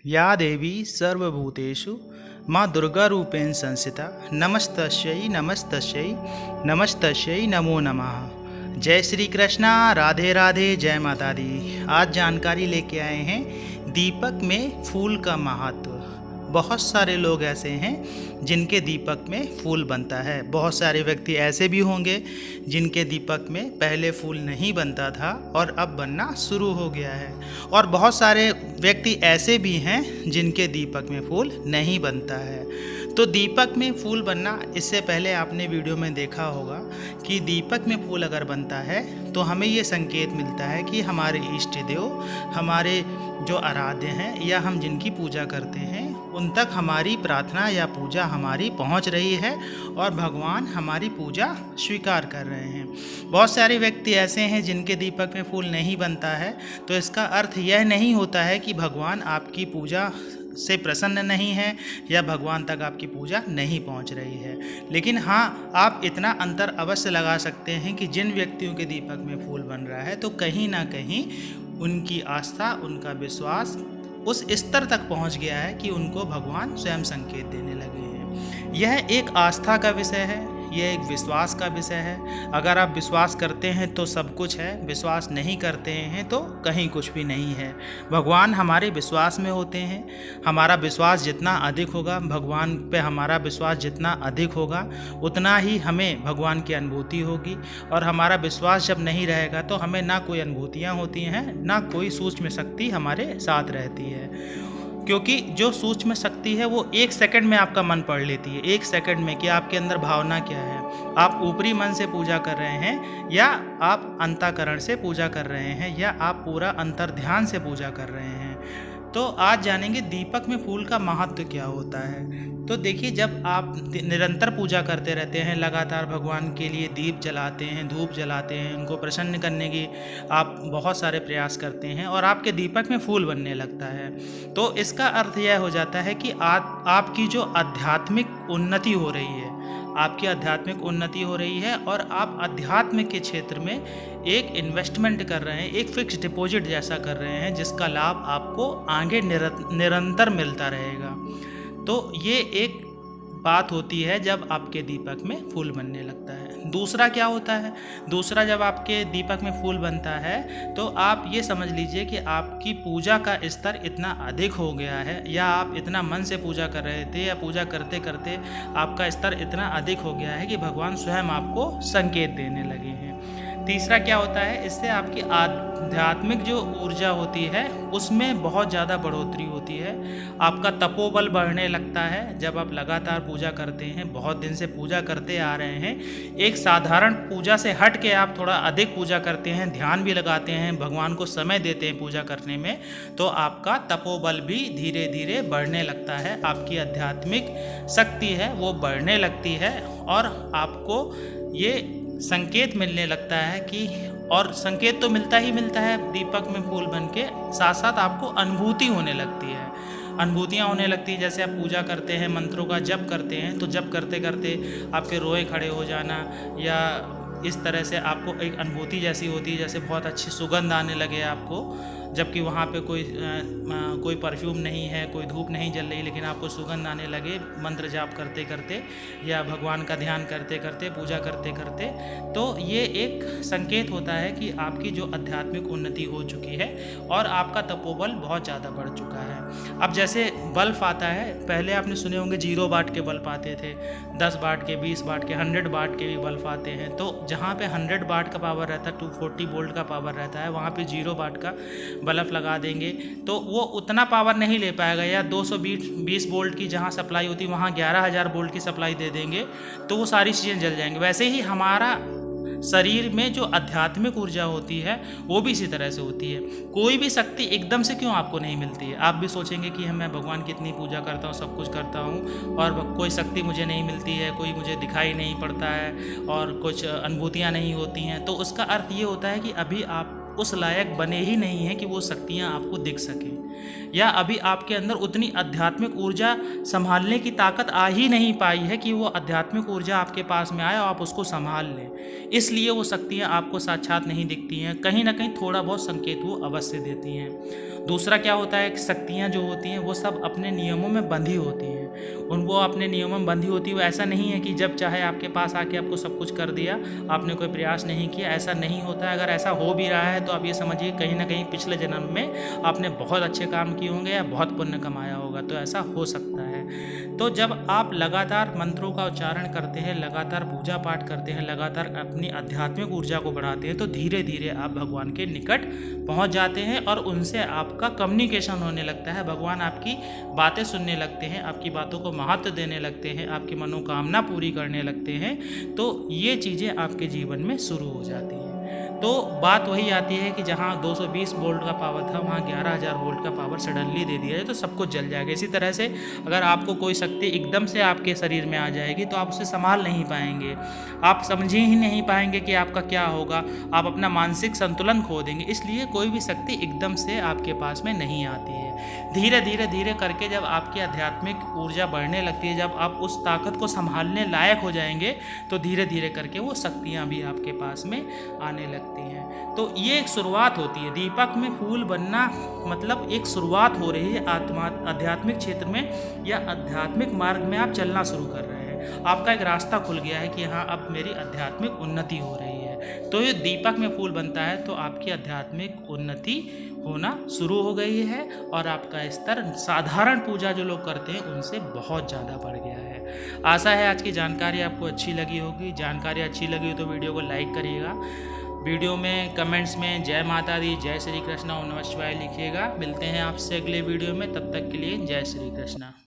या देवी सर्वभूतेषु माँ दुर्गारूपेण संस्थिता नमस्तस्यै नमस्तस्यै नमस्तस्यै नमो नमः। जय श्री कृष्णा, राधे राधे, जय माता दी। आज जानकारी लेके आए हैं दीपक में फूल का महत्व। बहुत सारे लोग ऐसे हैं जिनके दीपक में फूल बनता है। बहुत सारे व्यक्ति ऐसे भी होंगे जिनके दीपक में पहले फूल नहीं बनता था और अब बनना शुरू हो गया है। और बहुत सारे व्यक्ति ऐसे भी हैं जिनके दीपक में फूल नहीं बनता है। तो दीपक में फूल बनना, इससे पहले आपने वीडियो में देखा होगा कि दीपक में फूल अगर बनता है तो हमें ये संकेत मिलता है कि हमारे इष्ट देव, हमारे जो आराध्य हैं या हम जिनकी पूजा करते हैं, उन तक हमारी प्रार्थना या पूजा हमारी पहुंच रही है और भगवान हमारी पूजा स्वीकार कर रहे हैं। बहुत सारे व्यक्ति ऐसे हैं जिनके दीपक में फूल नहीं बनता है, तो इसका अर्थ यह नहीं होता है कि भगवान आपकी पूजा से प्रसन्न नहीं है या भगवान तक आपकी पूजा नहीं पहुंच रही है। लेकिन हाँ, आप इतना अंतर अवश्य लगा सकते हैं कि जिन व्यक्तियों के दीपक में फूल बन रहा है तो कहीं ना कहीं उनकी आस्था, उनका विश्वास उस स्तर तक पहुंच गया है कि उनको भगवान स्वयं संकेत देने लगे हैं। यह एक आस्था का विषय है, यह एक विश्वास का विषय है। अगर आप विश्वास करते हैं तो सब कुछ है, विश्वास नहीं करते हैं तो कहीं कुछ भी नहीं है। भगवान हमारे विश्वास में होते हैं। हमारा विश्वास जितना अधिक होगा, भगवान पे हमारा विश्वास जितना अधिक होगा, उतना ही हमें भगवान की अनुभूति होगी। और हमारा विश्वास जब नहीं रहेगा तो हमें ना कोई अनुभूतियाँ होती हैं, ना कोई सूक्ष्म शक्ति हमारे साथ रहती है। क्योंकि जो सूक्ष्म शक्ति है वो एक सेकंड में आपका मन पढ़ लेती है। एक सेकंड में कि आपके अंदर भावना क्या है, आप ऊपरी मन से पूजा कर रहे हैं या आप अंतःकरण से पूजा कर रहे हैं या आप पूरा अंतर ध्यान से पूजा कर रहे हैं। तो आज जानेंगे दीपक में फूल का महत्व क्या होता है। तो देखिए, जब आप निरंतर पूजा करते रहते हैं, लगातार भगवान के लिए दीप जलाते हैं, धूप जलाते हैं, उनको प्रसन्न करने की आप बहुत सारे प्रयास करते हैं और आपके दीपक में फूल बनने लगता है, तो इसका अर्थ यह हो जाता है कि आपकी जो आध्यात्मिक उन्नति हो रही है, आपकी आध्यात्मिक उन्नति हो रही है और आप अध्यात्म के क्षेत्र में एक इन्वेस्टमेंट कर रहे हैं, एक फिक्स डिपॉजिट जैसा कर रहे हैं, जिसका लाभ आपको आगे निरंतर मिलता रहेगा। तो ये एक बात होती है जब आपके दीपक में फूल बनने लगता है। दूसरा क्या होता है? दूसरा, जब आपके दीपक में फूल बनता है तो आप ये समझ लीजिए कि आपकी पूजा का स्तर इतना अधिक हो गया है, या आप इतना मन से पूजा कर रहे थे या पूजा करते करते आपका स्तर इतना अधिक हो गया है कि भगवान स्वयं आपको संकेत देने लगे हैं। तीसरा क्या होता है? इससे आपकी आध्यात्मिक जो ऊर्जा होती है उसमें बहुत ज़्यादा बढ़ोतरी होती है। आपका तपोबल बढ़ने लगता है जब आप लगातार पूजा करते हैं, बहुत दिन से पूजा करते आ रहे हैं। एक साधारण पूजा से हट के आप थोड़ा अधिक पूजा करते हैं, ध्यान भी लगाते हैं, भगवान को समय देते हैं पूजा करने में, तो आपका तपोबल भी धीरे धीरे बढ़ने लगता है। आपकी आध्यात्मिक शक्ति है वो बढ़ने लगती है और आपको ये संकेत मिलने लगता है कि, और संकेत तो मिलता ही मिलता है दीपक में फूल बन के, साथ साथ आपको अनुभूति होने लगती है। अनुभूतियाँ होने लगती हैं। जैसे आप पूजा करते हैं, मंत्रों का जप करते हैं, तो जप करते करते आपके रोए खड़े हो जाना या इस तरह से आपको एक अनुभूति जैसी होती है, जैसे बहुत अच्छी सुगंध आने लगे आपको, जबकि वहाँ पे कोई परफ्यूम नहीं है, कोई धूप नहीं जल रही, लेकिन आपको सुगंध आने लगे मंत्र जाप करते करते या भगवान का ध्यान करते करते, पूजा करते करते। तो ये एक संकेत होता है कि आपकी जो आध्यात्मिक उन्नति हो चुकी है और आपका तपोबल बहुत ज़्यादा बढ़ चुका है। अब जैसे बल्ब आता है, पहले आपने सुने होंगे 0 वाट के बल्ब आते थे, 10 वाट के, 20 वाट के, 100 वाट के भी बल्ब आते हैं। तो जहाँ पे 100 वाट का पावर रहता है, 240 वोल्ट का पावर रहता है, वहाँ पे 0 वाट का बल्ब लगा देंगे तो वो उतना पावर नहीं ले पाएगा। या 220 वोल्ट की जहाँ सप्लाई होती है वहाँ 11,000 वोल्ट की सप्लाई दे देंगे तो वो सारी चीज़ें जल जाएंगी। वैसे ही हमारा शरीर में जो आध्यात्मिक ऊर्जा होती है वो भी इसी तरह से होती है। कोई भी शक्ति एकदम से क्यों आपको नहीं मिलती है? आप भी सोचेंगे कि मैं भगवान की इतनी पूजा करता हूँ, सब कुछ करता हूँ और कोई शक्ति मुझे नहीं मिलती है, कोई मुझे दिखाई नहीं पड़ता है और कुछ अनुभूतियाँ नहीं होती हैं। तो उसका अर्थ ये होता है कि अभी आप उस लायक बने ही नहीं हैं कि वो शक्तियाँ आपको दिख सकें। या अभी आपके अंदर उतनी आध्यात्मिक ऊर्जा संभालने की ताकत आ ही नहीं पाई है कि वो आध्यात्मिक ऊर्जा आपके पास में आए और आप उसको संभाल लें, इसलिए वो शक्तियाँ आपको साक्षात नहीं दिखती हैं। कहीं ना कहीं थोड़ा बहुत संकेत वो अवश्य देती हैं। दूसरा क्या होता है कि शक्तियाँ जो होती हैं वो सब अपने नियमों में बंधी होती हैं। उनको अपने नियमों में बंधी होती है। वो ऐसा नहीं है कि जब चाहे आपके पास आके आपको सब कुछ कर दिया, आपने कोई प्रयास नहीं किया, ऐसा नहीं होता है। अगर ऐसा हो भी रहा है तो आप ये समझिए कहीं ना कहीं पिछले जन्म में आपने बहुत अच्छे काम किए होंगे या बहुत पुण्य कमाया होगा, तो ऐसा हो सकता है। तो जब आप लगातार मंत्रों का उच्चारण करते हैं, लगातार पूजा पाठ करते हैं, लगातार अपनी आध्यात्मिक ऊर्जा को बढ़ाते हैं, तो धीरे धीरे आप भगवान के निकट पहुंच जाते हैं और उनसे आपका कम्युनिकेशन होने लगता है। भगवान आपकी बातें सुनने लगते हैं, आपकी बातों को महत्व देने लगते हैं, आपकी मनोकामना पूरी करने लगते हैं। तो ये चीज़ें आपके जीवन में शुरू हो जाती हैं। तो बात वही आती है कि जहाँ 220 वोल्ट का पावर था वहाँ 11,000 वोल्ट का पावर सडनली दे दिया जाए तो सब कुछ जल जाएगा। इसी तरह से अगर आपको कोई शक्ति एकदम से आपके शरीर में आ जाएगी तो आप उसे संभाल नहीं पाएंगे, आप समझ ही नहीं पाएंगे कि आपका क्या होगा, आप अपना मानसिक संतुलन खो देंगे। इसलिए कोई भी शक्ति एकदम से आपके पास में नहीं आती है। धीरे धीरे धीरे करके जब आपकी आध्यात्मिक ऊर्जा बढ़ने लगती है, जब आप उस ताकत को संभालने लायक हो जाएंगे, तो धीरे धीरे करके वो शक्तियाँ भी आपके पास में आने लगती हैं। तो ये एक शुरुआत होती है। दीपक में फूल बनना मतलब एक शुरुआत हो रही है आध्यात्मिक क्षेत्र में, या आध्यात्मिक मार्ग में आप चलना शुरू कर रहे हैं। आपका एक रास्ता खुल गया है कि हाँ अब मेरी आध्यात्मिक उन्नति हो रही है। तो ये दीपक में फूल बनता है तो आपकी आध्यात्मिक उन्नति होना शुरू हो गई है और आपका स्तर साधारण पूजा जो लोग करते हैं उनसे बहुत ज़्यादा बढ़ गया है। आशा है आज की जानकारी आपको अच्छी लगी होगी। जानकारी अच्छी लगी हो तो वीडियो को लाइक करिएगा। वीडियो में कमेंट्स में जय माता दी, जय श्री कृष्णा और नमः शिवाय लिखिएगा। मिलते हैं आपसे अगले वीडियो में, तब तक के लिए जय श्री कृष्णा।